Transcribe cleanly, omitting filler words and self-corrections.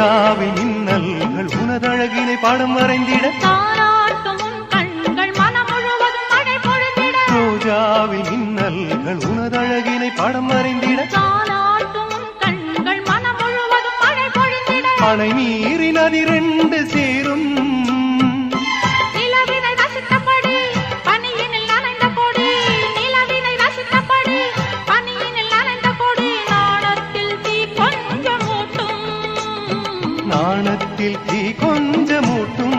ரோஜாவில் மின்னல்கள் உனதழகினை பாடம் வரைந்திட தாராட்டும் உன் கண்கள் மனம் முழுவதும் மழை பொழிந்திட ரோஜாவில் மின்னல்கள் உனதழகினை பாடம் வரைந்திட தாராட்டும் உன் கண்கள் மனம் முழுவதும் மழை பொழிந்திட அணை நீரி நதி ரெண்டு சேரும் நிலவினை ரசித்தபடி பனியினில் நனைந்த கொடி நிலவினை ரசித்தபடி பனியினில் நனைந்த கொடி நாணத்தில் தீ கொஞ்சம் மூட்டும் நாணத்தில் தீ கொஞ்சமூட்டும்